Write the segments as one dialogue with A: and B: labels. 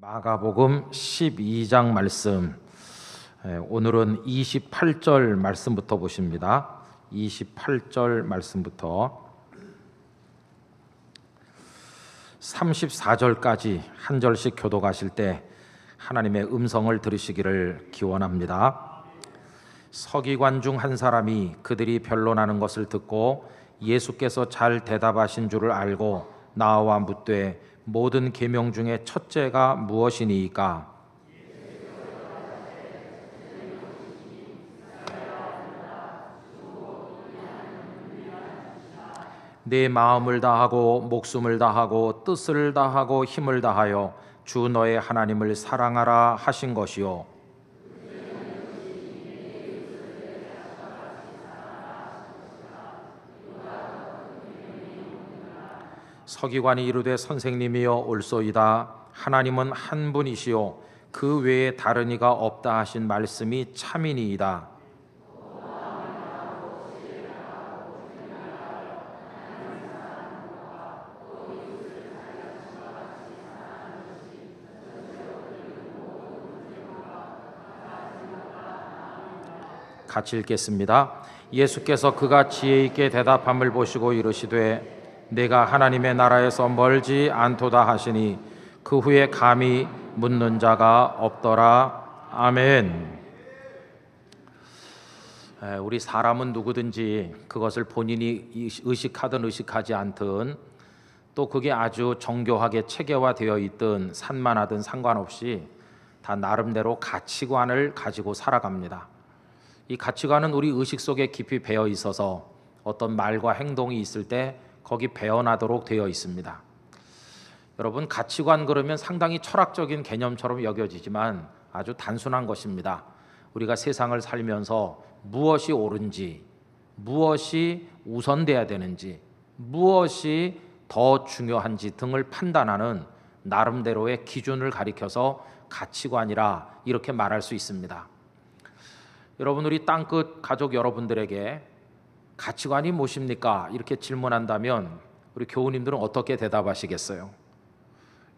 A: 마가복음 12장 말씀, 오늘은 28절 말씀부터 보십니다. 28절 말씀부터 34절까지 한 절씩 교독하실 때 하나님의 음성을 들으시기를 기원합니다. 서기관 중 한 사람이 그들이 변론하는 것을 듣고 예수께서 잘 대답하신 줄을 알고 나와 묻되 모든 계명 중에 첫째가 무엇이니이까? 내 마음을 다하고 목숨을 다하고 뜻을 다하고 힘을 다하여 주 너의 하나님을 사랑하라 하신 것이요. 서기관이 이르되 선생님이여 옳소이다. 하나님은 한 분이시요 그 외에 다른 이가 없다 하신 말씀이 참이니이다. 같이 읽겠습니다. 예수께서 그가 지혜 있게 대답함을 보시고 이르시되 내가 하나님의 나라에서 멀지 않도다 하시니 그 후에 감히 묻는 자가 없더라. 아멘. 우리 사람은 누구든지 그것을 본인이 의식하든 의식하지 않든 또 그게 아주 정교하게 체계화되어 있든 산만하든 상관없이 다 나름대로 가치관을 가지고 살아갑니다. 이 가치관은 우리 의식 속에 깊이 배어 있어서 어떤 말과 행동이 있을 때 거기 배어나도록 되어 있습니다. 여러분, 가치관 그러면 상당히 철학적인 개념처럼 여겨지지만 아주 단순한 것입니다. 우리가 세상을 살면서 무엇이 옳은지, 무엇이 우선돼야 되는지, 무엇이 더 중요한지 등을 판단하는 나름대로의 기준을 가리켜서 가치관이라 이렇게 말할 수 있습니다. 여러분, 우리 땅끝 가족 여러분들에게 가치관이 무엇입니까? 이렇게 질문한다면 우리 교우님들은 어떻게 대답하시겠어요?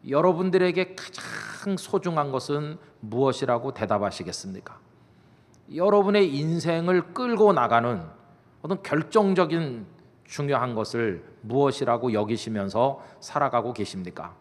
A: 여러분들에게 가장 소중한 것은 무엇이라고 대답하시겠습니까? 여러분의 인생을 끌고 나가는 어떤 결정적인 중요한 것을 무엇이라고 여기시면서 살아가고 계십니까?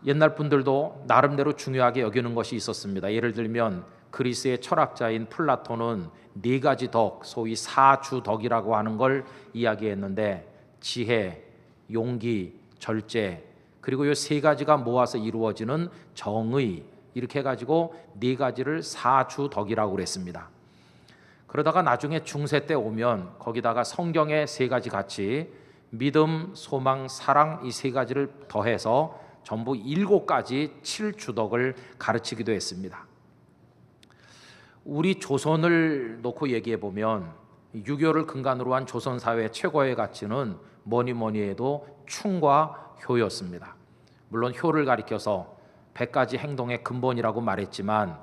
A: 옛날 분들도 나름대로 중요하게 여기는 것이 있었습니다. 예를 들면 그리스의 철학자인 플라톤은 네 가지 덕, 소위 사주덕이라고 하는 걸 이야기했는데 지혜, 용기, 절제, 그리고 이 세 가지가 모아서 이루어지는 정의, 이렇게 해가지고 네 가지를 사주덕이라고 그랬습니다. 그러다가 나중에 중세 때 오면 거기다가 성경의 세 가지 같이 믿음, 소망, 사랑 이 세 가지를 더해서 전부 7가지 7주덕을 가르치기도 했습니다. 우리 조선을 놓고 얘기해 보면 유교를 근간으로 한 조선 사회의 최고의 가치는 뭐니 해도 충과 효였습니다. 물론 효를 가리켜서 100가지 행동의 근본이라고 말했지만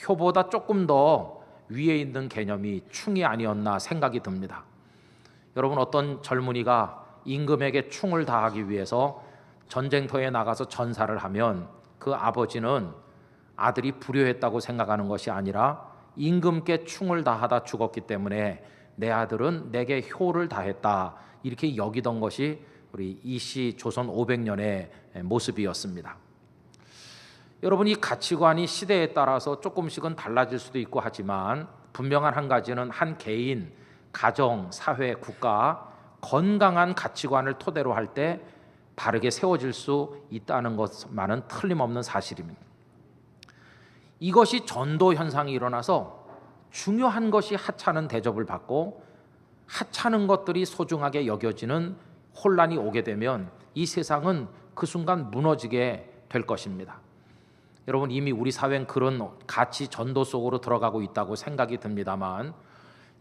A: 효보다 조금 더 위에 있는 개념이 충이 아니었나 생각이 듭니다. 여러분, 어떤 젊은이가 임금에게 충을 다하기 위해서 전쟁터에 나가서 전사를 하면 그 아버지는 아들이 불효했다고 생각하는 것이 아니라 임금께 충을 다하다 죽었기 때문에 내 아들은 내게 효를 다했다, 이렇게 여기던 것이 우리 이씨 조선 500년의 모습이었습니다. 여러분, 이 가치관이 시대에 따라서 조금씩은 달라질 수도 있고 하지만 분명한 한 가지는 한 개인, 가정, 사회, 국가 건강한 가치관을 토대로 할 때 바르게 세워질 수 있다는 것만은 틀림없는 사실입니다. 이것이 전도 현상이 일어나서 중요한 것이 하찮은 대접을 받고 하찮은 것들이 소중하게 여겨지는 혼란이 오게 되면 이 세상은 그 순간 무너지게 될 것입니다. 여러분, 이미 우리 사회는 그런 가치 전도 속으로 들어가고 있다고 생각이 듭니다만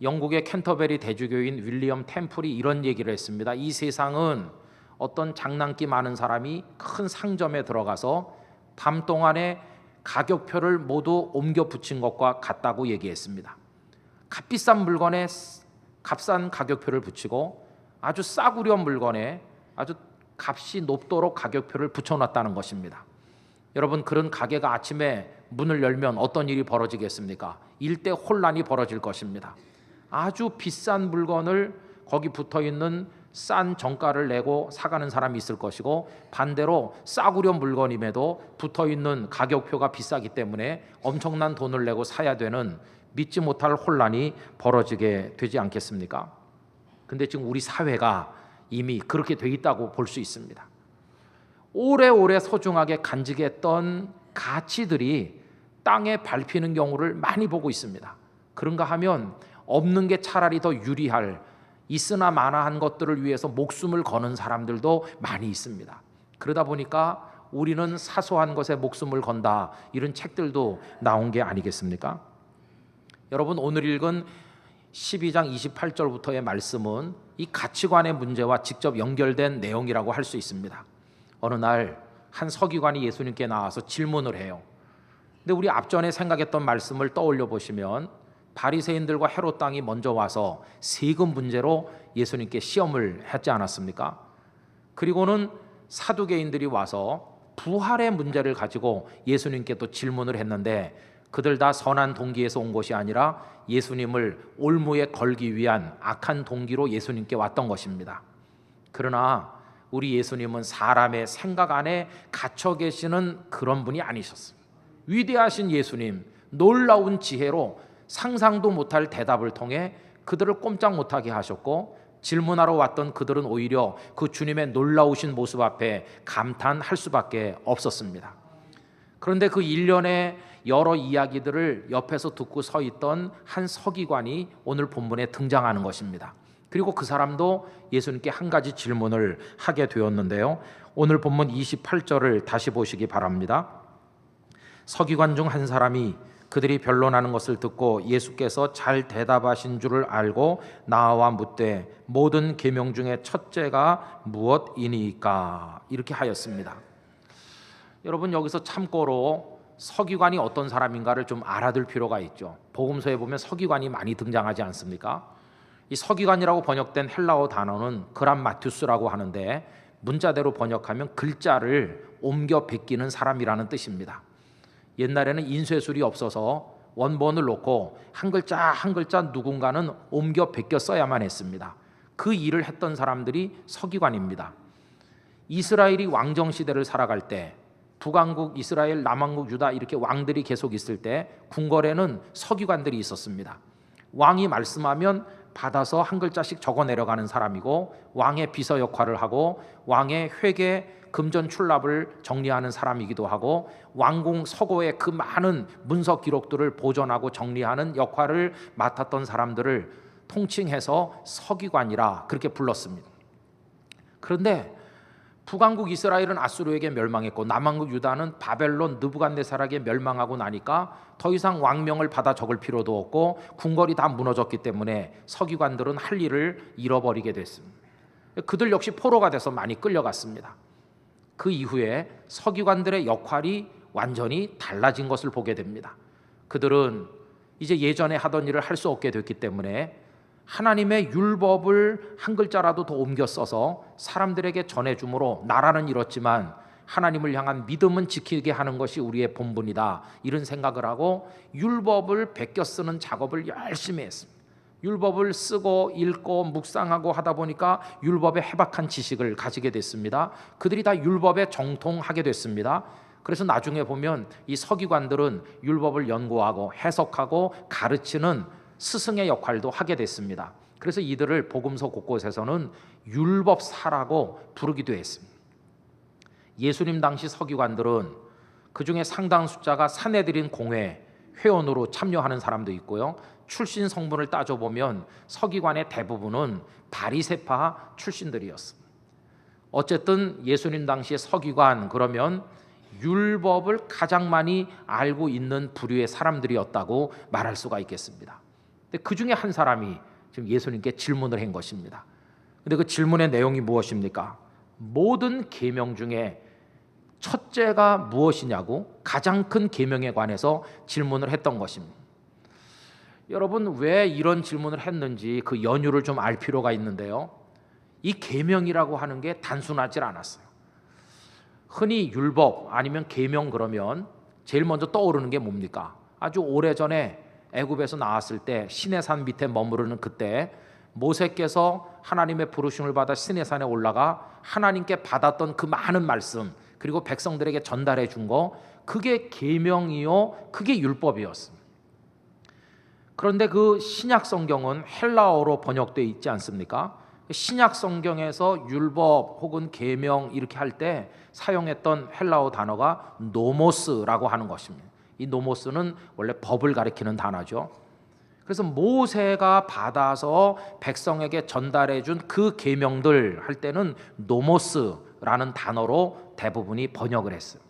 A: 영국의 캔터베리 대주교인 윌리엄 템플이 이런 얘기를 했습니다. 이 세상은 어떤 장난기 많은 사람이 큰 상점에 들어가서 밤 동안에 가격표를 모두 옮겨 붙인 것과 같다고 얘기했습니다. 값비싼 물건에 값싼 가격표를 붙이고 아주 싸구려 물건에 아주 값이 높도록 가격표를 붙여놨다는 것입니다. 여러분, 그런 가게가 아침에 문을 열면 어떤 일이 벌어지겠습니까? 일대 혼란이 벌어질 것입니다. 아주 비싼 물건을 거기 붙어있는 싼 정가를 내고 사가는 사람이 있을 것이고, 반대로 싸구려 물건임에도 붙어있는 가격표가 비싸기 때문에 엄청난 돈을 내고 사야 되는 믿지 못할 혼란이 벌어지게 되지 않겠습니까? 근데 지금 우리 사회가 이미 그렇게 돼 있다고 볼 수 있습니다. 오래오래 소중하게 간직했던 가치들이 땅에 밟히는 경우를 많이 보고 있습니다. 그런가 하면 없는 게 차라리 더 유리할, 있으나 마나한 것들을 위해서 목숨을 거는 사람들도 많이 있습니다. 그러다 보니까 우리는 사소한 것에 목숨을 건다, 이런 책들도 나온 게 아니겠습니까? 여러분, 오늘 읽은 12장 28절부터의 말씀은 이 가치관의 문제와 직접 연결된 내용이라고 할 수 있습니다. 어느 날 한 서기관이 예수님께 나와서 질문을 해요. 근데 우리 앞전에 생각했던 말씀을 떠올려 보시면 바리새인들과 헤롯 당이 먼저 와서 세금 문제로 예수님께 시험을 했지 않았습니까? 그리고는 사두개인들이 와서 부활의 문제를 가지고 예수님께 또 질문을 했는데, 그들 다 선한 동기에서 온 것이 아니라 예수님을 올무에 걸기 위한 악한 동기로 예수님께 왔던 것입니다. 그러나 우리 예수님은 사람의 생각 안에 갇혀 계시는 그런 분이 아니셨습니다. 위대하신 예수님, 놀라운 지혜로 상상도 못할 대답을 통해 그들을 꼼짝 못하게 하셨고, 질문하러 왔던 그들은 오히려 그 주님의 놀라우신 모습 앞에 감탄할 수밖에 없었습니다. 그런데 그 일련의 여러 이야기들을 옆에서 듣고 서 있던 한 서기관이 오늘 본문에 등장하는 것입니다. 그리고 그 사람도 예수님께 한 가지 질문을 하게 되었는데요. 오늘 본문 28절을 다시 보시기 바랍니다. 서기관 중 한 사람이 그들이 변론하는 것을 듣고 예수께서 잘 대답하신 줄을 알고 나와 묻되 모든 계명 중에 첫째가 무엇이니까? 이렇게 하였습니다. 여러분, 여기서 참고로 서기관이 어떤 사람인가를 좀 알아둘 필요가 있죠. 복음서에 보면 서기관이 많이 등장하지 않습니까? 이 서기관이라고 번역된 헬라어 단어는 그람마투스라고 하는데, 문자대로 번역하면 글자를 옮겨 베끼는 사람이라는 뜻입니다. 옛날에는 인쇄술이 없어서 원본을 놓고 한 글자 한 글자 누군가는 옮겨 베껴 써야만 했습니다. 그 일을 했던 사람들이 서기관입니다. 이스라엘이 왕정 시대를 살아갈 때, 북왕국 이스라엘, 남왕국 유다 이렇게 왕들이 계속 있을 때 궁궐에는 서기관들이 있었습니다. 왕이 말씀하면 받아서 한 글자씩 적어 내려가는 사람이고, 왕의 비서 역할을 하고 왕의 회계 금전 출납을 정리하는 사람이기도 하고, 왕궁 서고의 그 많은 문서 기록들을 보존하고 정리하는 역할을 맡았던 사람들을 통칭해서 서기관이라 그렇게 불렀습니다. 그런데 북왕국 이스라엘은 아수르에게 멸망했고, 남왕국 유다는 바벨론 느부갓네살에게 멸망하고 나니까 더 이상 왕명을 받아 적을 필요도 없고 궁궐이 다 무너졌기 때문에 서기관들은 할 일을 잃어버리게 됐습니다. 그들 역시 포로가 돼서 많이 끌려갔습니다. 그 이후에 서기관들의 역할이 완전히 달라진 것을 보게 됩니다. 그들은 이제 예전에 하던 일을 할 수 없게 됐기 때문에 하나님의 율법을 한 글자라도 더 옮겨 써서 사람들에게 전해줌으로 나라는 잃었지만 하나님을 향한 믿음은 지키게 하는 것이 우리의 본분이다, 이런 생각을 하고 율법을 베껴 쓰는 작업을 열심히 했습니다. 율법을 쓰고 읽고 묵상하고 하다 보니까 율법에 해박한 지식을 가지게 됐습니다. 그들이 다 율법에 정통하게 됐습니다. 그래서 나중에 보면 이 서기관들은 율법을 연구하고 해석하고 가르치는 스승의 역할도 하게 됐습니다. 그래서 이들을 복음서 곳곳에서는 율법사라고 부르기도 했습니다. 예수님 당시 서기관들은 그 중에 상당 숫자가 사내들인 공회 회원으로 참여하는 사람도 있고요, 출신 성분을 따져보면 서기관의 대부분은 바리새파 출신들이었습니다. 어쨌든 예수님 당시의 서기관, 그러면 율법을 가장 많이 알고 있는 부류의 사람들이었다고 말할 수가 있겠습니다. 근데 그 중에 한 사람이 지금 예수님께 질문을 한 것입니다. 근데 그 질문의 내용이 무엇입니까? 모든 계명 중에 첫째가 무엇이냐고 가장 큰 계명에 관해서 질문을 했던 것입니다. 여러분, 왜 이런 질문을 했는지 그 연유를 좀 알 필요가 있는데요. 이 계명이라고 하는 게 단순하지 않았어요. 흔히 율법 아니면 계명 그러면 제일 먼저 떠오르는 게 뭡니까? 아주 오래전에 애굽에서 나왔을 때 시내산 밑에 머무르는 그때 모세께서 하나님의 부르심을 받아 시내산에 올라가 하나님께 받았던 그 많은 말씀, 그리고 백성들에게 전달해 준 거, 그게 계명이요, 그게 율법이었습니다. 그런데 그 신약 성경은 헬라어로 번역되어 있지 않습니까? 신약 성경에서 율법 혹은 계명 이렇게 할 때 사용했던 헬라어 단어가 노모스라고 하는 것입니다. 이 노모스는 원래 법을 가리키는 단어죠. 그래서 모세가 받아서 백성에게 전달해 준 그 계명들 할 때는 노모스라는 단어로 대부분이 번역을 했어요.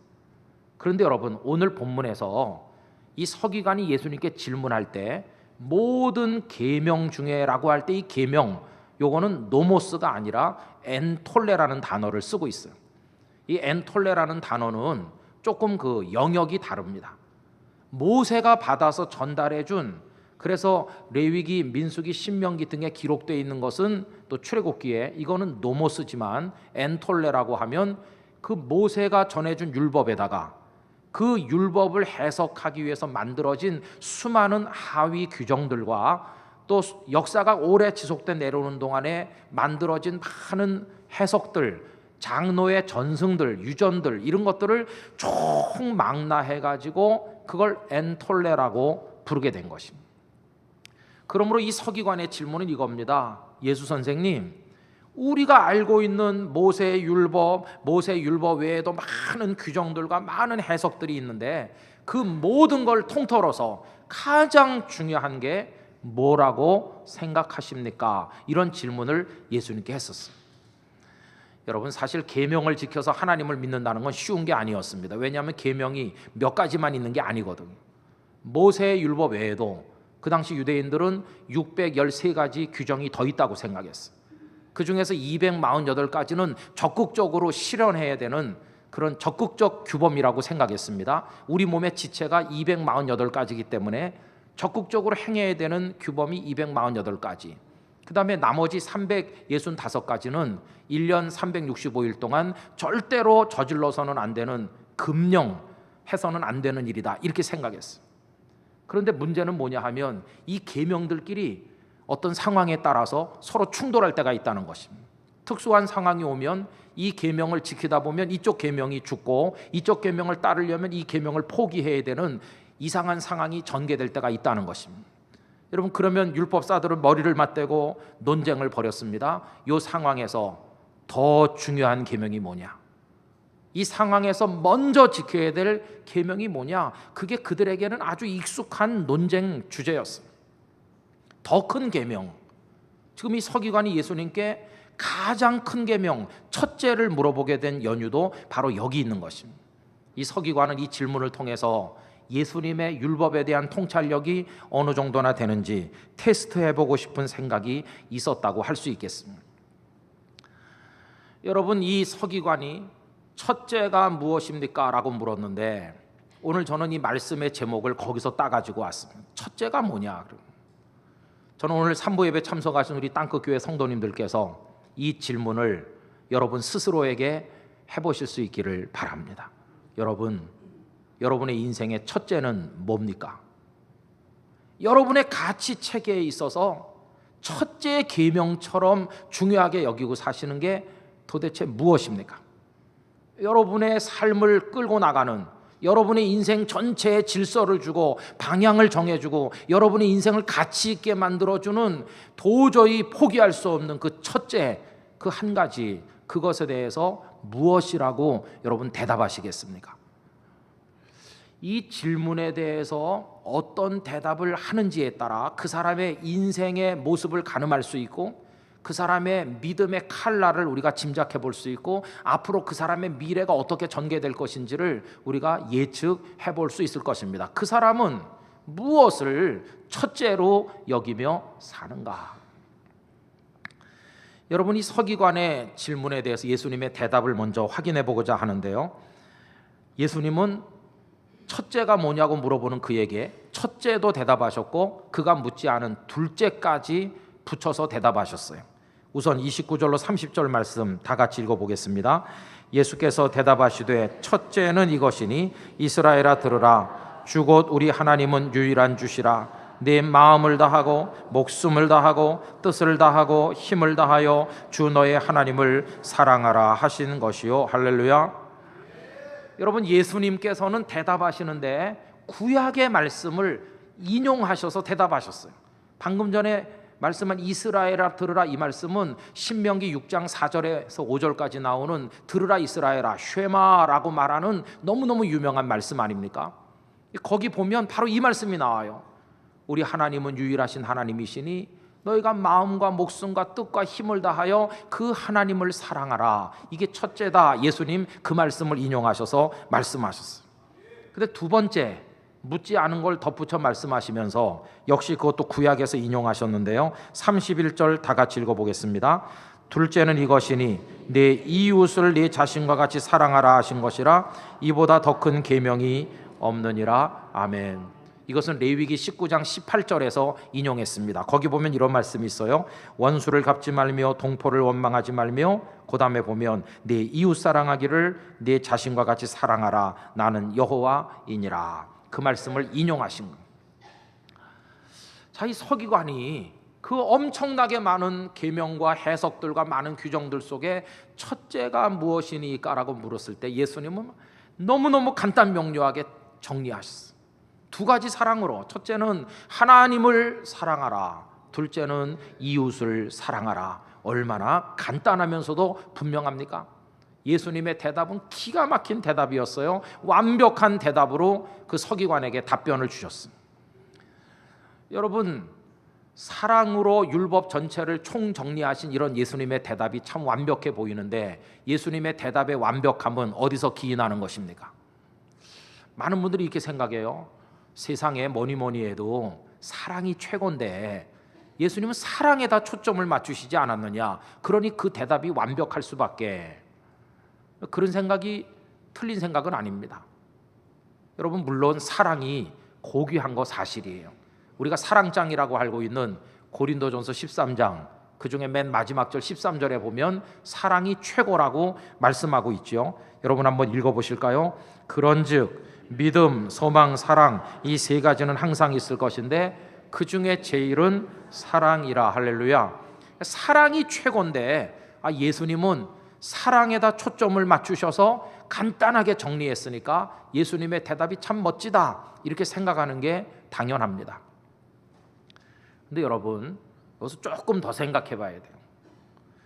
A: 그런데 여러분, 오늘 본문에서 이 서기관이 예수님께 질문할 때 모든 계명 중에라고 할 때 이 계명, 요거는 노모스가 아니라 엔톨레라는 단어를 쓰고 있어요. 이 엔톨레라는 단어는 조금 그 영역이 다릅니다. 모세가 받아서 전달해 준, 그래서 레위기, 민수기, 신명기 등에 기록되어 있는 것은 또 출애굽기에 이거는 노모스지만 엔톨레라고 하면 그 모세가 전해준 율법에다가 그 율법을 해석하기 위해서 만들어진 수많은 하위 규정들과 또 역사가 오래 지속돼 내려오는 동안에 만들어진 많은 해석들, 장로의 전승들, 유전들, 이런 것들을 총망라해가지고 그걸 엔톨레라고 부르게 된 것입니다. 그러므로 이 서기관의 질문은 이겁니다. 예수 선생님, 우리가 알고 있는 모세 율법 외에도 많은 규정들과 많은 해석들이 있는데 그 모든 걸 통틀어서 가장 중요한 게 뭐라고 생각하십니까? 이런 질문을 예수님께 했었어요. 여러분, 사실 계명을 지켜서 하나님을 믿는다는 건 쉬운 게 아니었습니다. 왜냐하면 계명이 몇 가지만 있는 게 아니거든요. 모세의 율법 외에도 그 당시 유대인들은 613가지 규정이 더 있다고 생각했어요. 그 중에서 248가지는 적극적으로 실현해야 되는 그런 적극적 규범이라고 생각했습니다. 우리 몸의 지체가 248가지이기 때문에 적극적으로 행해야 되는 규범이 248가지. 그 다음에 나머지 365가지는 1년 365일 동안 절대로 저질러서는 안 되는, 금령해서는 안 되는 일이다, 이렇게 생각했어요. 그런데 문제는 뭐냐 하면 이 계명들끼리 어떤 상황에 따라서 서로 충돌할 때가 있다는 것입니다. 특수한 상황이 오면 이 계명을 지키다 보면 이쪽 계명이 죽고 이쪽 계명을 따르려면 이 계명을 포기해야 되는 이상한 상황이 전개될 때가 있다는 것입니다. 여러분, 그러면 율법사들은 머리를 맞대고 논쟁을 벌였습니다. 이 상황에서 더 중요한 계명이 뭐냐? 이 상황에서 먼저 지켜야 될 계명이 뭐냐? 그게 그들에게는 아주 익숙한 논쟁 주제였습니다. 더 큰 계명, 지금 이 서기관이 예수님께 가장 큰 계명, 첫째를 물어보게 된 연유도 바로 여기 있는 것입니다. 이 서기관은 이 질문을 통해서 예수님의 율법에 대한 통찰력이 어느 정도나 되는지 테스트해보고 싶은 생각이 있었다고 할 수 있겠습니다. 여러분, 이 서기관이 첫째가 무엇입니까? 라고 물었는데 오늘 저는 이 말씀의 제목을 거기서 따가지고 왔습니다. 첫째가 뭐냐? 저는 오늘 3부 예배 참석하신 우리 땅끝교회 성도님들께서 이 질문을 여러분 스스로에게 해보실 수 있기를 바랍니다. 여러분의 인생의 첫째는 뭡니까? 여러분의 가치 체계에 있어서 첫째 계명처럼 중요하게 여기고 사시는 게 도대체 무엇입니까? 여러분의 삶을 끌고 나가는, 여러분의 인생 전체에 질서를 주고 방향을 정해주고 여러분의 인생을 가치 있게 만들어주는 도저히 포기할 수 없는 그 첫째, 그 한 가지, 그것에 대해서 무엇이라고 여러분 대답하시겠습니까? 이 질문에 대해서 어떤 대답을 하는지에 따라 그 사람의 인생의 모습을 가늠할 수 있고 그 사람의 믿음의 칼날을 우리가 짐작해 볼 수 있고 앞으로 그 사람의 미래가 어떻게 전개될 것인지를 우리가 예측해 볼 수 있을 것입니다. 그 사람은 무엇을 첫째로 여기며 사는가? 여러분, 이 서기관의 질문에 대해서 예수님의 대답을 먼저 확인해 보고자 하는데요. 예수님은 첫째가 뭐냐고 물어보는 그에게 첫째도 대답하셨고 그가 묻지 않은 둘째까지 붙여서 대답하셨어요. 우선 29절로 30절 말씀 다 같이 읽어보겠습니다. 예수께서 대답하시되 첫째는 이것이니 이스라엘아 들으라. 주 곧 우리 하나님은 유일한 주시라. 내 마음을 다하고 목숨을 다하고 뜻을 다하고 힘을 다하여 주 너의 하나님을 사랑하라 하신 것이요. 할렐루야. 여러분, 예수님께서는 대답하시는데 구약의 말씀을 인용하셔서 대답하셨어요. 방금 전에 말씀한 이스라엘아 들으라, 이 말씀은 신명기 6장 4절에서 5절까지 나오는 들으라 이스라엘아 쉐마라고 말하는 너무너무 유명한 말씀 아닙니까? 거기 보면 바로 이 말씀이 나와요. 우리 하나님은 유일하신 하나님이시니 너희가 마음과 목숨과 뜻과 힘을 다하여 그 하나님을 사랑하라. 이게 첫째다. 예수님 그 말씀을 인용하셔서 말씀하셨어요. 근데 두 번째, 묻지 않은 걸 덧붙여 말씀하시면서 역시 그것도 구약에서 인용하셨는데요. 31절 다 같이 읽어보겠습니다. 둘째는 이것이니 내 이웃을 네 자신과 같이 사랑하라 하신 것이라. 이보다 더 큰 계명이 없느니라. 아멘. 이것은 레위기 19장 18절에서 인용했습니다. 거기 보면 이런 말씀이 있어요. 원수를 갚지 말며 동포를 원망하지 말며, 그 다음에 보면 내 이웃 사랑하기를 내 자신과 같이 사랑하라. 나는 여호와이니라. 그 말씀을 인용하신 거예요. 자, 이 서기관이 그 엄청나게 많은 계명과 해석들과 많은 규정들 속에 첫째가 무엇이니까라고 물었을 때 예수님은 너무너무 간단 명료하게 정리하셨어요. 두 가지 사랑으로, 첫째는 하나님을 사랑하라, 둘째는 이웃을 사랑하라. 얼마나 간단하면서도 분명합니까? 예수님의 대답은 기가 막힌 대답이었어요. 완벽한 대답으로 그 서기관에게 답변을 주셨습니다. 여러분, 사랑으로 율법 전체를 총정리하신 이런 예수님의 대답이 참 완벽해 보이는데, 예수님의 대답의 완벽함은 어디서 기인하는 것입니까? 많은 분들이 이렇게 생각해요. 세상에 뭐니 해도 사랑이 최고인데 예수님은 사랑에다 초점을 맞추시지 않았느냐, 그러니 그 대답이 완벽할 수밖에. 그런 생각이 틀린 생각은 아닙니다. 여러분, 물론 사랑이 고귀한 거 사실이에요. 우리가 사랑장이라고 알고 있는 고린도전서 13장 그 중에 맨 마지막 절 13절에 보면 사랑이 최고라고 말씀하고 있죠. 여러분 한번 읽어보실까요? 그런즉 믿음, 소망, 사랑, 이 세 가지는 항상 있을 것인데 그 중에 제일은 사랑이라. 할렐루야. 사랑이 최고인데 예수님은 사랑에다 초점을 맞추셔서 간단하게 정리했으니까 예수님의 대답이 참 멋지다, 이렇게 생각하는 게 당연합니다. 근데 여러분, 여기서 조금 더 생각해 봐야 돼요.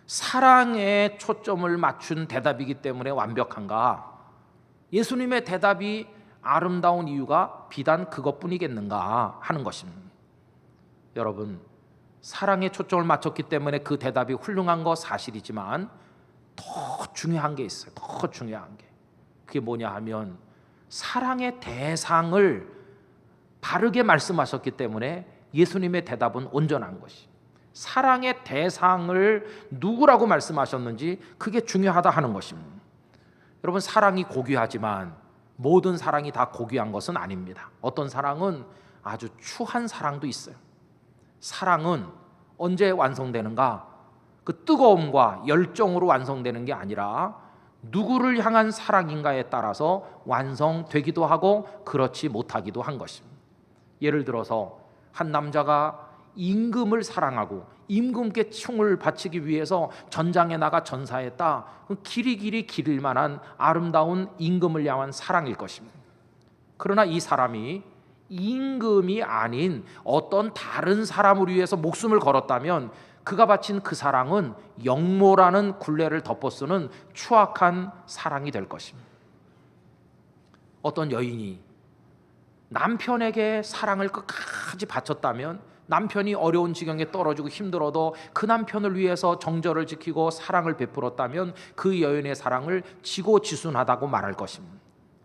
A: 사랑에 초점을 맞춘 대답이기 때문에 완벽한가? 예수님의 대답이 아름다운 이유가 비단 그것뿐이겠는가 하는 것입니다. 여러분, 사랑에 초점을 맞췄기 때문에 그 대답이 훌륭한 거 사실이지만 더 중요한 게 있어요. 더 중요한 게. 그게 뭐냐 하면 사랑의 대상을 바르게 말씀하셨기 때문에 예수님의 대답은 온전한 것이. 사랑의 대상을 누구라고 말씀하셨는지 그게 중요하다 하는 것입니다. 여러분, 사랑이 고귀하지만 모든 사랑이 다 고귀한 것은 아닙니다. 어떤 사랑은 아주 추한 사랑도 있어요. 사랑은 언제 완성되는가? 그 뜨거움과 열정으로 완성되는 게 아니라 누구를 향한 사랑인가에 따라서 완성되기도 하고 그렇지 못하기도 한 것입니다. 예를 들어서 한 남자가 임금을 사랑하고 임금께 충을 바치기 위해서 전장에 나가 전사했다. 길이 기릴 만한 아름다운 임금을 향한 사랑일 것입니다. 그러나 이 사람이 임금이 아닌 어떤 다른 사람을 위해서 목숨을 걸었다면 그가 바친 그 사랑은 영모라는 굴레를 덮어쓰는 추악한 사랑이 될 것입니다. 어떤 여인이 남편에게 사랑을 끝까지 바쳤다면, 남편이 어려운 지경에 떨어지고 힘들어도 그 남편을 위해서 정절을 지키고 사랑을 베풀었다면 그 여인의 사랑을 지고지순하다고 말할 것입니다.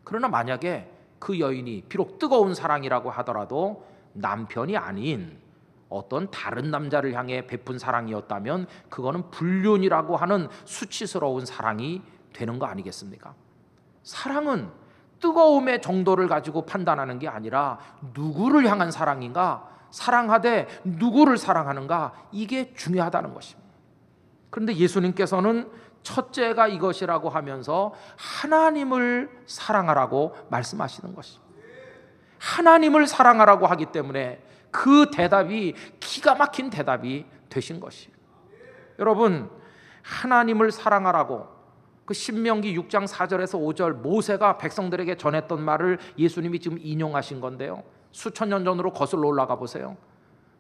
A: 그러나 만약에 그 여인이 비록 뜨거운 사랑이라고 하더라도 남편이 아닌 어떤 다른 남자를 향해 베푼 사랑이었다면 그거는 불륜이라고 하는 수치스러운 사랑이 되는 거 아니겠습니까? 사랑은 뜨거움의 정도를 가지고 판단하는 게 아니라 누구를 향한 사랑인가, 사랑하되 누구를 사랑하는가, 이게 중요하다는 것입니다. 그런데 예수님께서는 첫째가 이것이라고 하면서 하나님을 사랑하라고 말씀하시는 것입니다. 하나님을 사랑하라고 하기 때문에 그 대답이 기가 막힌 대답이 되신 것이에요. 여러분, 하나님을 사랑하라고 그 신명기 6장 4절에서 5절 모세가 백성들에게 전했던 말을 예수님이 지금 인용하신 건데요, 수천 년 전으로 거슬러 올라가 보세요.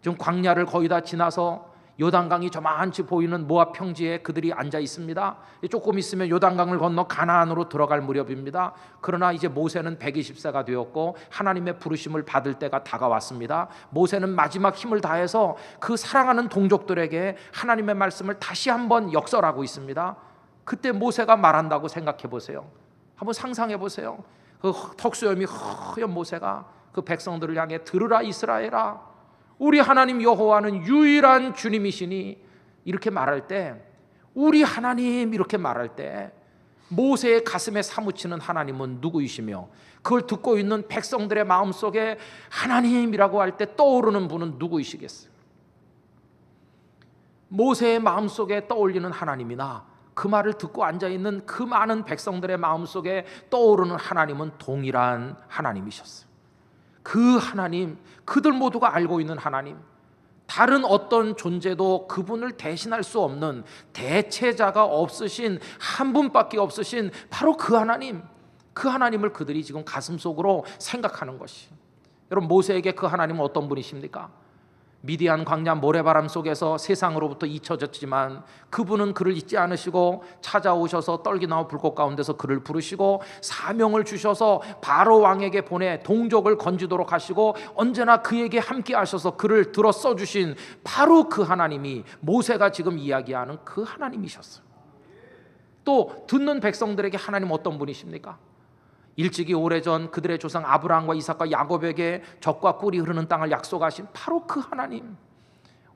A: 지금 광야를 거의 다 지나서 요단강이 저만치 보이는 모압 평지에 그들이 앉아 있습니다. 조금 있으면 요단강을 건너 가나안으로 들어갈 무렵입니다. 그러나 이제 모세는 120세가 되었고 하나님의 부르심을 받을 때가 다가왔습니다. 모세는 마지막 힘을 다해서 그 사랑하는 동족들에게 하나님의 말씀을 다시 한번 역설하고 있습니다. 그때 모세가 말한다고 생각해 보세요. 한번 상상해 보세요. 그 턱수염이 허연 모세가 그 백성들을 향해 들으라 이스라엘아, 우리 하나님 여호와는 유일한 주님이시니 이렇게 말할 때, 우리 하나님 이렇게 말할 때 모세의 가슴에 사무치는 하나님은 누구이시며 그걸 듣고 있는 백성들의 마음속에 하나님이라고 할 때 떠오르는 분은 누구이시겠어요? 모세의 마음속에 떠올리는 하나님이나 그 말을 듣고 앉아있는 그 많은 백성들의 마음속에 떠오르는 하나님은 동일한 하나님이셨어요. 그 하나님, 그들 모두가 알고 있는 하나님, 다른 어떤 존재도 그분을 대신할 수 없는 대체자가 없으신 한 분밖에 없으신 바로 그 하나님, 그 하나님을 그들이 지금 가슴속으로 생각하는 것이. 여러분, 모세에게 그 하나님은 어떤 분이십니까? 미디안 광야 모래바람 속에서 세상으로부터 잊혀졌지만 그분은 그를 잊지 않으시고 찾아오셔서 떨기나무 불꽃 가운데서 그를 부르시고 사명을 주셔서 바로 왕에게 보내 동족을 건지도록 하시고 언제나 그에게 함께 하셔서 그를 들어 써주신 바로 그 하나님이 모세가 지금 이야기하는 그 하나님이셨어요. 또 듣는 백성들에게 하나님 어떤 분이십니까? 일찍이 오래전 그들의 조상 아브라함과 이삭과 야곱에게 젖과 꿀이 흐르는 땅을 약속하신 바로 그 하나님,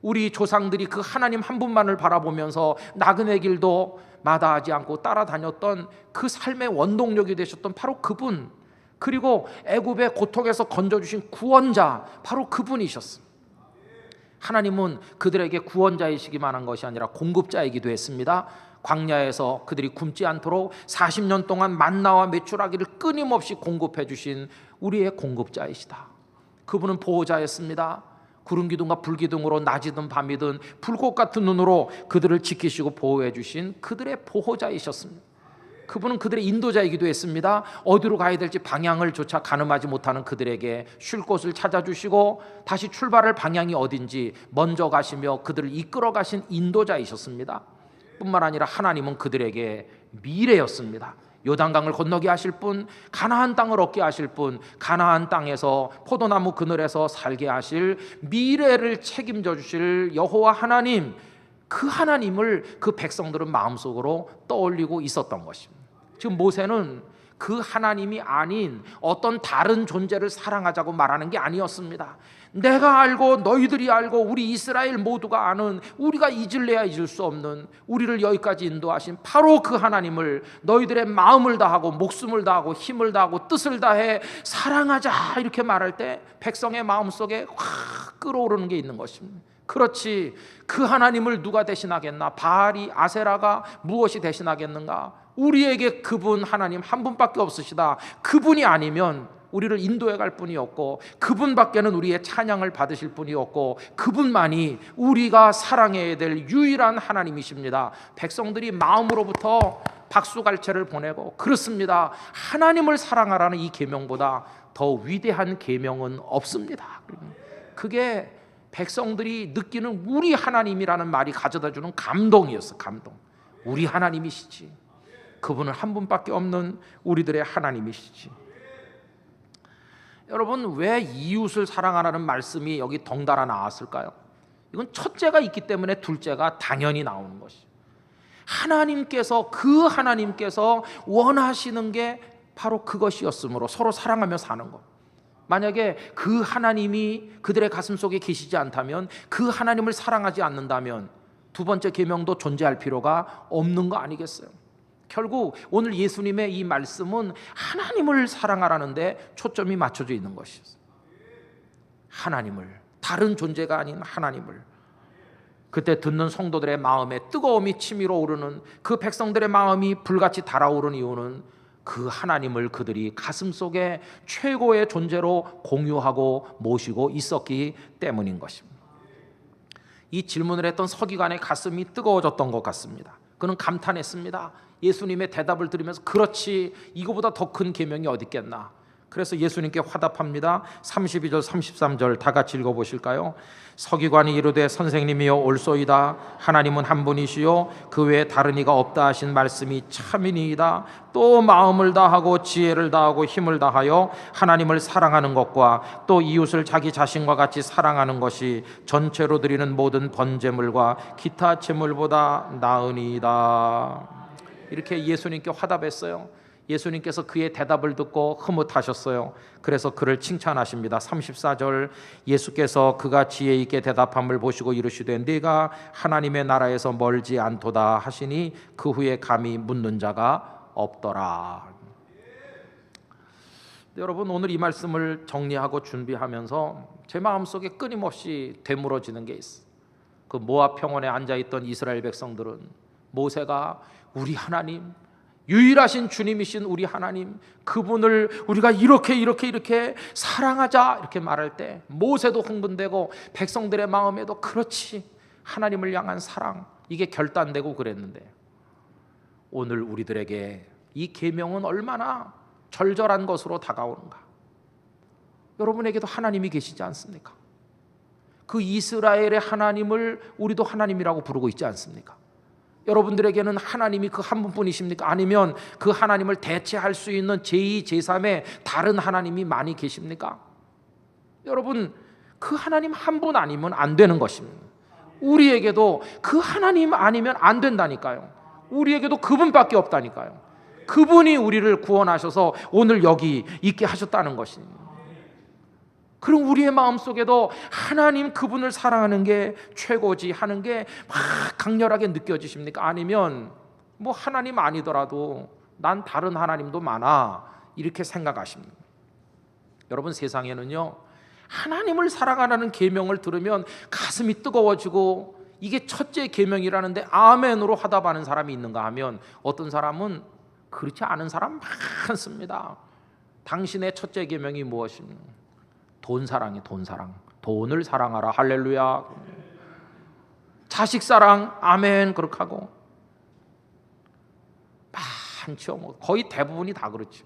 A: 우리 조상들이 그 하나님 한 분만을 바라보면서 나그네 길도 마다하지 않고 따라다녔던 그 삶의 원동력이 되셨던 바로 그분, 그리고 애굽의 고통에서 건져주신 구원자 바로 그분이셨습니다. 하나님은 그들에게 구원자이시기만 한 것이 아니라 공급자이기도 했습니다. 광야에서 그들이 굶지 않도록 40년 동안 만나와 메추라기를 끊임없이 공급해 주신 우리의 공급자이시다. 그분은 보호자였습니다. 구름 기둥과 불 기둥으로 낮이든 밤이든 불꽃 같은 눈으로 그들을 지키시고 보호해 주신 그들의 보호자이셨습니다. 그분은 그들의 인도자이기도 했습니다. 어디로 가야 될지 방향을 조차 가늠하지 못하는 그들에게 쉴 곳을 찾아주시고 다시 출발할 방향이 어딘지 먼저 가시며 그들을 이끌어 가신 인도자이셨습니다. 뿐만 아니라 하나님은 그들에게 미래였습니다. 요단강을 건너게 하실 분, 가나안 땅을 얻게 하실 분, 가나안 땅에서 포도나무 그늘에서 살게 하실 미래를 책임져 주실 여호와 하나님, 그 하나님을 그 백성들은 마음속으로 떠올리고 있었던 것입니다. 지금 모세는 그 하나님이 아닌 어떤 다른 존재를 사랑하자고 말하는 게 아니었습니다. 내가 알고 너희들이 알고 우리 이스라엘 모두가 아는, 우리가 잊을래야 잊을 수 없는, 우리를 여기까지 인도하신 바로 그 하나님을 너희들의 마음을 다하고 목숨을 다하고 힘을 다하고 뜻을 다해 사랑하자 이렇게 말할 때 백성의 마음속에 확 끓어오르는 게 있는 것입니다. 그렇지, 그 하나님을 누가 대신하겠나? 바알이, 아세라가 무엇이 대신하겠는가? 우리에게 그분 하나님 한 분밖에 없으시다. 그분이 아니면 우리를 인도해 갈 분이 없고, 그분밖에는 우리의 찬양을 받으실 분이 없고, 그분만이 우리가 사랑해야 될 유일한 하나님이십니다. 백성들이 마음으로부터 박수갈채를 보내고, 그렇습니다, 하나님을 사랑하라는 이 계명보다 더 위대한 계명은 없습니다. 그게 백성들이 느끼는 우리 하나님이라는 말이 가져다주는 감동이었어. 감동. 우리 하나님이시지, 그분은 한 분밖에 없는 우리들의 하나님이시지. 여러분, 왜 이웃을 사랑하라는 말씀이 여기 덩달아 나왔을까요? 이건 첫째가 있기 때문에 둘째가 당연히 나오는 것이죠. 하나님께서, 그 하나님께서 원하시는 게 바로 그것이었으므로 서로 사랑하며 사는 것. 만약에 그 하나님이 그들의 가슴속에 계시지 않다면, 그 하나님을 사랑하지 않는다면 두 번째 계명도 존재할 필요가 없는 거 아니겠어요? 결국 오늘 예수님의 이 말씀은 하나님을 사랑하라는 데 초점이 맞춰져 있는 것이었어요. 하나님을, 다른 존재가 아닌 하나님을. 그때 듣는 성도들의 마음에 뜨거움이 치밀어 오르는, 그 백성들의 마음이 불같이 달아오른 이유는 그 하나님을 그들이 가슴속에 최고의 존재로 공유하고 모시고 있었기 때문인 것입니다. 이 질문을 했던 서기관의 가슴이 뜨거워졌던 것 같습니다. 그는 감탄했습니다. 예수님의 대답을 들으면서 그렇지, 이거보다 더 큰 계명이 어디 있겠나. 그래서 예수님께 화답합니다. 32절 33절 다 같이 읽어보실까요? 서기관이 이르되 선생님이여 옳소이다. 하나님은 한 분이시요 그 외에 다른 이가 없다 하신 말씀이 참이니이다. 또 마음을 다하고 지혜를 다하고 힘을 다하여 하나님을 사랑하는 것과 또 이웃을 자기 자신과 같이 사랑하는 것이 전체로 드리는 모든 번제물과 기타 제물보다 나으니이다. 이렇게 예수님께 화답했어요. 예수님께서 그의 대답을 듣고 흐뭇하셨어요. 그래서 그를 칭찬하십니다. 34절 예수께서 그가 지혜 있게 대답함을 보시고 이르시되 네가 하나님의 나라에서 멀지 않도다 하시니 그 후에 감히 묻는 자가 없더라. 여러분, 오늘 이 말씀을 정리하고 준비하면서 제 마음속에 끊임없이 되물어지는 게 있어요. 그 모압 평원에 앉아있던 이스라엘 백성들은 모세가 우리 하나님, 유일하신 주님이신 우리 하나님, 그분을 우리가 이렇게 사랑하자 이렇게 말할 때 모세도 흥분되고 백성들의 마음에도 그렇지, 하나님을 향한 사랑, 이게 결단되고 그랬는데 오늘 우리들에게 이 계명은 얼마나 절절한 것으로 다가오는가. 여러분에게도 하나님이 계시지 않습니까? 그 이스라엘의 하나님을 우리도 하나님이라고 부르고 있지 않습니까? 여러분들에게는 하나님이 그 한 분뿐이십니까? 아니면 그 하나님을 대체할 수 있는 제2, 제3의 다른 하나님이 많이 계십니까? 여러분, 그 하나님 한 분 아니면 안 되는 것입니다. 우리에게도 그 하나님 아니면 안 된다니까요. 우리에게도 그분밖에 없다니까요. 그분이 우리를 구원하셔서 오늘 여기 있게 하셨다는 것입니다. 그럼 우리의 마음속에도 하나님 그분을 사랑하는 게 최고지 하는 게 막 강렬하게 느껴지십니까? 아니면 뭐 하나님 아니더라도 난 다른 하나님도 많아 이렇게 생각하십니까? 여러분, 세상에는요 하나님을 사랑하라는 계명을 들으면 가슴이 뜨거워지고 이게 첫째 계명이라는데 아멘으로 화답하는 사람이 있는가 하면 어떤 사람은 그렇지 않은 사람 많습니다. 당신의 첫째 계명이 무엇입니까? 돈 사랑이 돈 사랑. 돈을 사랑하라. 할렐루야. 자식 사랑. 아멘. 그렇게 하고 많죠. 뭐 거의 대부분이 다 그렇죠.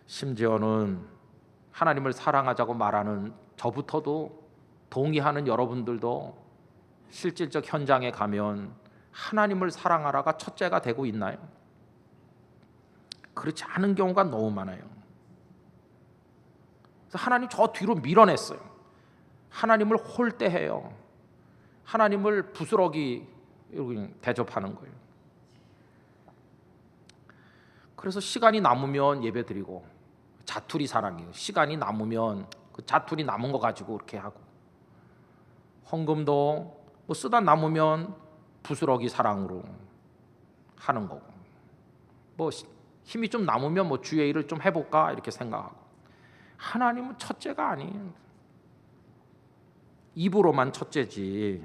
A: 심지어는 하나님을 사랑하자고 말하는 저부터도 동의하는 여러분들도 실질적 현장에 가면 하나님을 사랑하라가 첫째가 되고 있나요? 그렇지 않은 경우가 너무 많아요. 하나님 저 뒤로 밀어냈어요. 하나님을 홀대해요. 하나님을 부스러기 대접하는 거예요. 그래서 시간이 남으면 예배드리고, 자투리 사랑이에요. 시간이 남으면 그 자투리 남은 거 가지고 이렇게 하고, 헌금도 뭐 쓰다 남으면 부스러기 사랑으로 하는 거고, 뭐 힘이 좀 남으면 뭐 주의 일을 좀 해볼까 이렇게 생각하고. 하나님은 첫째가 아니에요. 입으로만 첫째지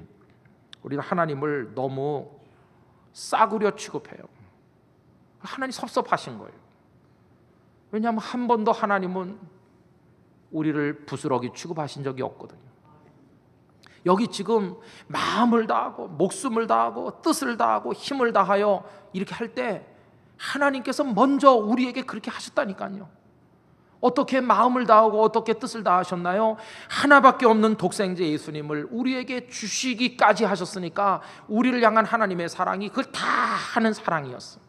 A: 우리는 하나님을 너무 싸구려 취급해요. 하나님 섭섭하신 거예요. 왜냐하면 한 번도 하나님은 우리를 부스러기 취급하신 적이 없거든요. 여기 지금 마음을 다하고 목숨을 다하고 뜻을 다하고 힘을 다하여 이렇게 할 때 하나님께서 먼저 우리에게 그렇게 하셨다니까요. 어떻게 마음을 다하고 어떻게 뜻을 다하셨나요? 하나밖에 없는 독생자 예수님을 우리에게 주시기까지 하셨으니까 우리를 향한 하나님의 사랑이 그걸 다 하는 사랑이었어요.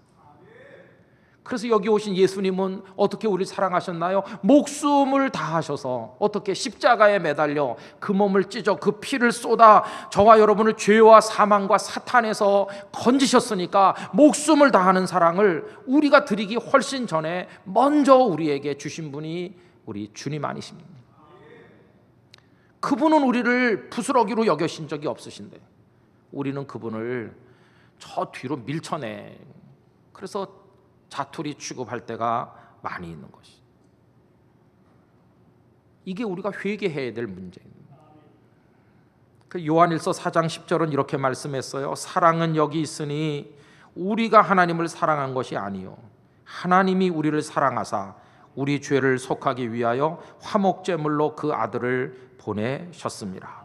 A: 그래서 여기 오신 예수님은 어떻게 우리를 사랑하셨나요? 목숨을 다하셔서 어떻게 십자가에 매달려 그 몸을 찢어 그 피를 쏟아 저와 여러분을 죄와 사망과 사탄에서 건지셨으니까 목숨을 다하는 사랑을 우리가 드리기 훨씬 전에 먼저 우리에게 주신 분이 우리 주님 아니십니까? 그분은 우리를 부스러기로 여겨신 적이 없으신데 우리는 그분을 저 뒤로 밀쳐내. 그래서 자투리 취급할 때가 많이 있는 것이. 이게 우리가 회개해야 될 문제입니다. 그 요한일서 4장 10절은 이렇게 말씀했어요. 사랑은 여기 있으니 우리가 하나님을 사랑한 것이 아니요 하나님이 우리를 사랑하사 우리 죄를 속하기 위하여 화목제물로 그 아들을 보내셨습니다.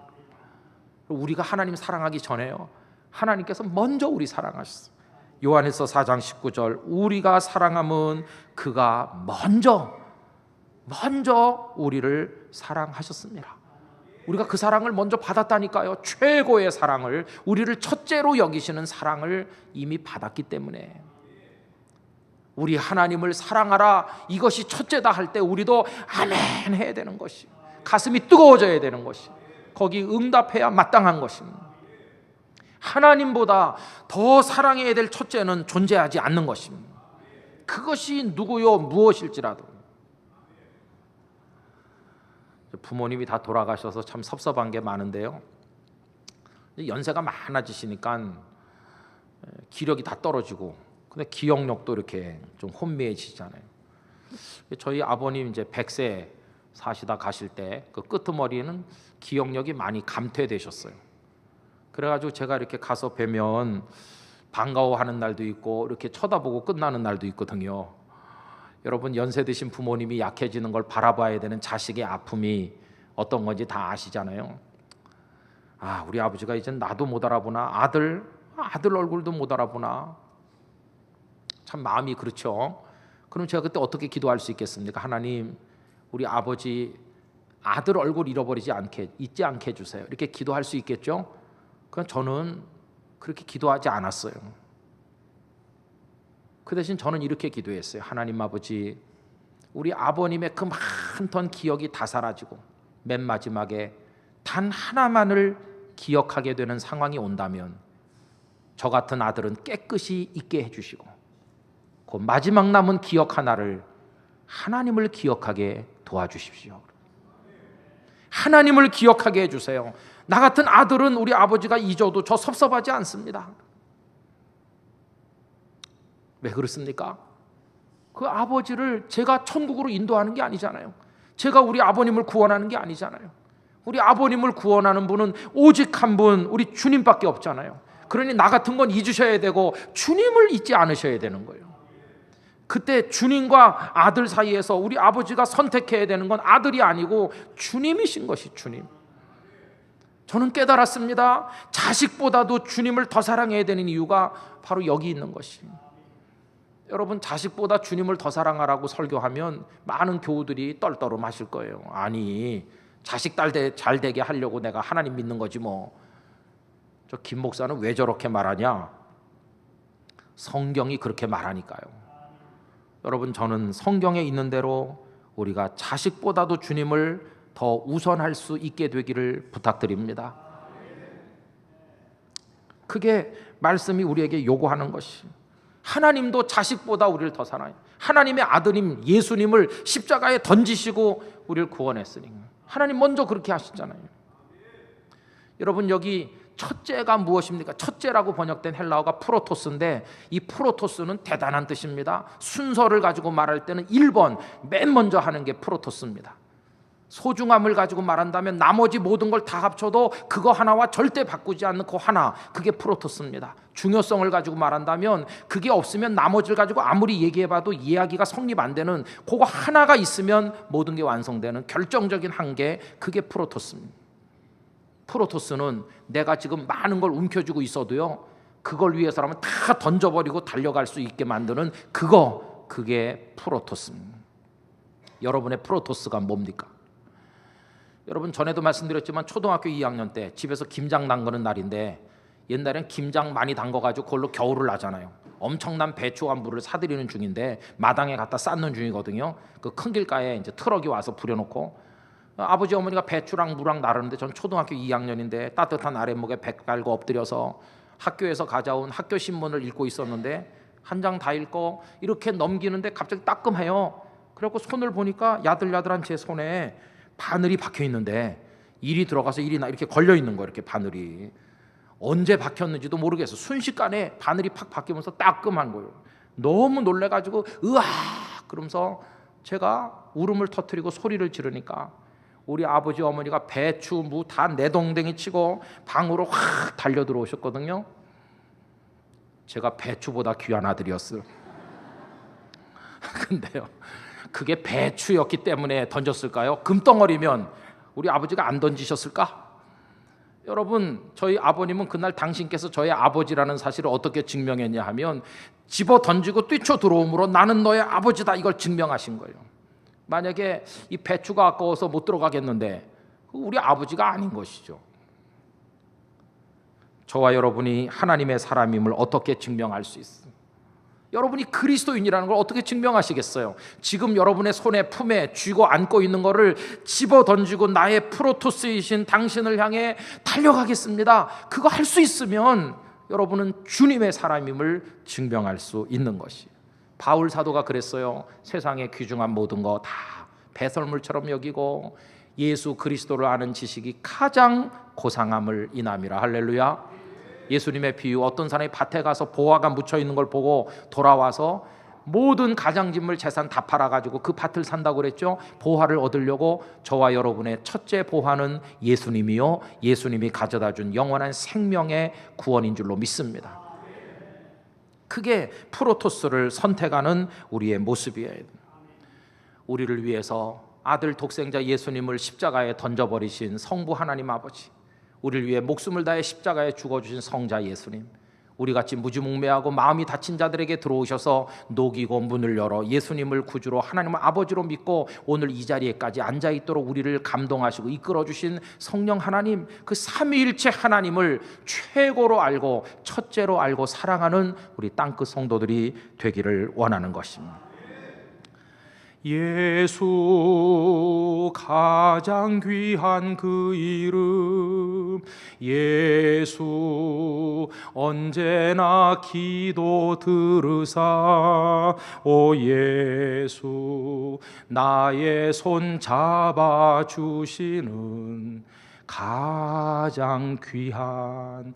A: 우리가 하나님 사랑하기 전에요, 하나님께서 먼저 우리 사랑하셨어요. 요한일서 4장 19절, 우리가 사랑함은 그가 먼저 우리를 사랑하셨습니다. 우리가 그 사랑을 먼저 받았다니까요. 최고의 사랑을, 우리를 첫째로 여기시는 사랑을 이미 받았기 때문에 우리 하나님을 사랑하라, 이것이 첫째다 할 때 우리도 아멘 해야 되는 것이, 가슴이 뜨거워져야 되는 것이, 거기 응답해야 마땅한 것입니다. 하나님보다 더 사랑해야 될 첫째는 존재하지 않는 것입니다. 그것이 누구요 무엇일지라도. 부모님이 다 돌아가셔서 참 섭섭한 게 많은데요, 연세가 많아지시니까 기력이 다 떨어지고, 근데 기억력도 이렇게 좀 혼미해지잖아요. 저희 아버님 이제 100세 사시다 가실 때 그 끄트머리에는 기억력이 많이 감퇴되셨어요. 그래가지고 제가 이렇게 가서 뵈면 반가워하는 날도 있고 이렇게 쳐다보고 끝나는 날도 있거든요. 여러분, 연세 드신 부모님이 약해지는 걸 바라봐야 되는 자식의 아픔이 어떤 건지 다 아시잖아요. 아, 우리 아버지가 이제 나도 못 알아보나, 아들 얼굴도 못 알아보나, 참 마음이 그렇죠. 그럼 제가 그때 어떻게 기도할 수 있겠습니까? 하나님, 우리 아버지 아들 얼굴 잊지 않게 해주세요. 이렇게 기도할 수 있겠죠? 그럼 저는 그렇게 기도하지 않았어요. 그 대신 저는 이렇게 기도했어요. 하나님 아버지, 우리 아버님의 그 많던 기억이 다 사라지고 맨 마지막에 단 하나만을 기억하게 되는 상황이 온다면 저 같은 아들은 깨끗이 잊게 해주시고 그 마지막 남은 기억 하나를 하나님을 기억하게 도와주십시오. 하나님을 기억하게 해주세요. 나 같은 아들은 우리 아버지가 잊어도 저 섭섭하지 않습니다. 왜 그렇습니까? 그 아버지를 제가 천국으로 인도하는 게 아니잖아요. 제가 우리 아버님을 구원하는 게 아니잖아요. 우리 아버님을 구원하는 분은 오직 한 분, 우리 주님밖에 없잖아요. 그러니 나 같은 건 잊으셔야 되고 주님을 잊지 않으셔야 되는 거예요. 그때 주님과 아들 사이에서 우리 아버지가 선택해야 되는 건 아들이 아니고 주님이신 것이 주님. 저는 깨달았습니다. 자식보다도 주님을 더 사랑해야 되는 이유가 바로 여기 있는 것입니다. 여러분, 자식보다 주님을 더 사랑하라고 설교하면 많은 교우들이 떨떠름하실 거예요. 아니, 자식 잘 되게 하려고 내가 하나님 믿는 거지 뭐. 저 김 목사는 왜 저렇게 말하냐? 성경이 그렇게 말하니까요. 여러분, 저는 성경에 있는 대로 우리가 자식보다도 주님을 더 우선할 수 있게 되기를 부탁드립니다. 그게 말씀이 우리에게 요구하는 것이, 하나님도 자식보다 우리를 더 사랑해요. 하나님의 아들님 예수님을 십자가에 던지시고 우리를 구원했으니 하나님 먼저 그렇게 하시잖아요. 여러분, 여기 첫째가 무엇입니까? 첫째라고 번역된 헬라어가 프로토스인데 이 프로토스는 대단한 뜻입니다. 순서를 가지고 말할 때는 1번 맨 먼저 하는 게 프로토스입니다. 소중함을 가지고 말한다면 나머지 모든 걸 다 합쳐도 그거 하나와 절대 바꾸지 않는 그 하나, 그게 프로토스입니다. 중요성을 가지고 말한다면 그게 없으면 나머지를 가지고 아무리 얘기해봐도 이야기가 성립 안 되는 그거 하나가 있으면 모든 게 완성되는 결정적인 한계, 그게 프로토스입니다. 프로토스는 내가 지금 많은 걸 움켜쥐고 있어도요, 그걸 위해서라면 다 던져버리고 달려갈 수 있게 만드는 그게 프로토스입니다. 여러분의 프로토스가 뭡니까? 여러분, 전에도 말씀드렸지만 초등학교 2학년 때 집에서 김장 담그는 날인데, 옛날엔 김장 많이 담궈가지고 그걸로 겨울을 나잖아요. 엄청난 배추와 물을 사들이는 중인데 마당에 갖다 쌓는 중이거든요. 그 큰 길가에 이제 트럭이 와서 부려놓고 아버지 어머니가 배추랑 무랑 나르는데 전 초등학교 2학년인데 따뜻한 아랫목에 배 깔고 엎드려서 학교에서 가져온 학교 신문을 읽고 있었는데 한 장 다 읽고 이렇게 넘기는데 갑자기 따끔해요. 그래갖고 손을 보니까 야들야들한 제 손에 바늘이 박혀 있는데 일이 들어가서 일이 나 이렇게 걸려 있는 거예요. 이렇게 바늘이 언제 박혔는지도 모르겠어. 순식간에 바늘이 팍 박히면서 따끔한 거예요. 너무 놀래가지고 으악 그러면서 제가 울음을 터뜨리고 소리를 지르니까 우리 아버지 어머니가 배추, 무 다 내동댕이 치고 방으로 확 달려 들어오셨거든요. 제가 배추보다 귀한 아들이었어요. 근데요, 그게 배추였기 때문에 던졌을까요? 금덩어리면 우리 아버지가 안 던지셨을까? 여러분, 저희 아버님은 그날 당신께서 저의 아버지라는 사실을 어떻게 증명했냐 하면 집어 던지고 뛰쳐 들어옴으로 나는 너의 아버지다, 이걸 증명하신 거예요. 만약에 이 배추가 아까워서 못 들어가겠는데 우리 아버지가 아닌 것이죠. 저와 여러분이 하나님의 사람임을 어떻게 증명할 수 있어요? 여러분이 그리스도인이라는 걸 어떻게 증명하시겠어요? 지금 여러분의 손에 품에 쥐고 안고 있는 거를 집어 던지고 나의 프로토스이신 당신을 향해 달려가겠습니다. 그거 할 수 있으면 여러분은 주님의 사람임을 증명할 수 있는 것이. 바울 사도가 그랬어요. 세상의 귀중한 모든 거 다 배설물처럼 여기고 예수 그리스도를 아는 지식이 가장 고상함을 인함이라. 할렐루야. 예수님의 비유, 어떤 사람이 밭에 가서 보화가 묻혀 있는 걸 보고 돌아와서 모든 가장짓물 재산 다 팔아가지고 그 밭을 산다고 그랬죠. 보화를 얻으려고. 저와 여러분의 첫째 보화는 예수님이요, 예수님이 가져다준 영원한 생명의 구원인 줄로 믿습니다. 그게 프로토스를 선택하는 우리의 모습이에요. 우리를 위해서 아들 독생자 예수님을 십자가에 던져버리신 성부 하나님 아버지, 우리를 위해 목숨을 다해 십자가에 죽어주신 성자 예수님, 우리같이 무지몽매하고 마음이 다친 자들에게 들어오셔서 녹이고 문을 열어 예수님을 구주로 하나님을 아버지로 믿고 오늘 이 자리에까지 앉아있도록 우리를 감동하시고 이끌어주신 성령 하나님, 그 삼위일체 하나님을 최고로 알고 첫째로 알고 사랑하는 우리 땅끝 성도들이 되기를 원하는 것입니다. 예수 가장 귀한 그 이름, 예수 언제나 기도 들으사, 오 예수 나의 손 잡아주시는 가장 귀한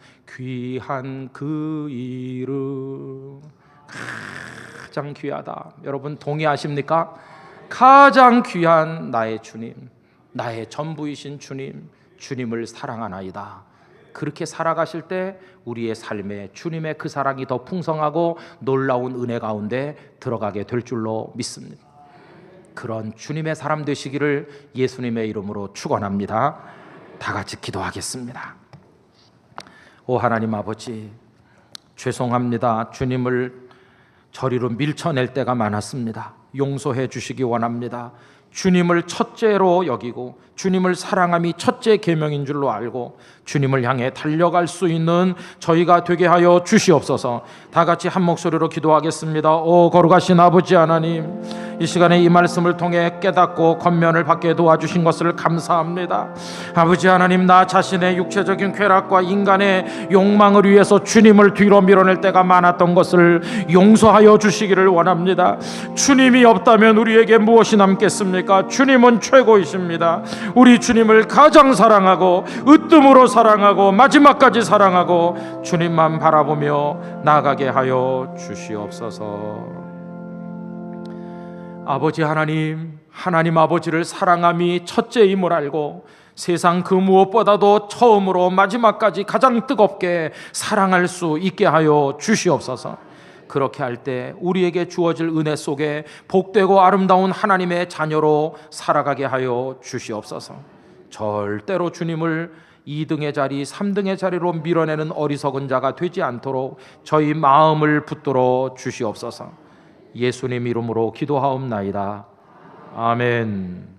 A: 그 이름. 가장 귀하다. 여러분 동의하십니까? 가장 귀한 나의 주님, 나의 전부이신 주님, 주님을 사랑하나이다. 그렇게 살아가실 때 우리의 삶에 주님의 그 사랑이 더 풍성하고 놀라운 은혜 가운데 들어가게 될 줄로 믿습니다. 그런 주님의 사람 되시기를 예수님의 이름으로 축원합니다. 다 같이 기도하겠습니다. 오 하나님 아버지, 죄송합니다. 주님을 저리로 밀쳐낼 때가 많았습니다. 용서해 주시기 원합니다. 주님을 첫째로 여기고 주님을 사랑함이 첫째 계명인 줄로 알고 주님을 향해 달려갈 수 있는 저희가 되게 하여 주시옵소서. 다 같이 한 목소리로 기도하겠습니다. 오 거룩하신 아버지 하나님, 이 시간에 이 말씀을 통해 깨닫고 권면을 받게 도와주신 것을 감사합니다. 아버지 하나님, 나 자신의 육체적인 쾌락과 인간의 욕망을 위해서 주님을 뒤로 밀어낼 때가 많았던 것을 용서하여 주시기를 원합니다. 주님이 없다면 우리에게 무엇이 남겠습니까? 주님은 최고이십니다. 우리 주님을 가장 사랑하고 으뜸으로 사랑하고 마지막까지 사랑하고 주님만 바라보며 나아가게 하여 주시옵소서. 아버지 하나님, 하나님 아버지를 사랑함이 첫째임을 알고 세상 그 무엇보다도 처음으로 마지막까지 가장 뜨겁게 사랑할 수 있게 하여 주시옵소서. 그렇게 할 때 우리에게 주어질 은혜 속에 복되고 아름다운 하나님의 자녀로 살아가게 하여 주시옵소서. 절대로 주님을 2등의 자리, 3등의 자리로 밀어내는 어리석은 자가 되지 않도록 저희 마음을 붙들어 주시옵소서. 예수님 이름으로 기도하옵나이다. 아멘.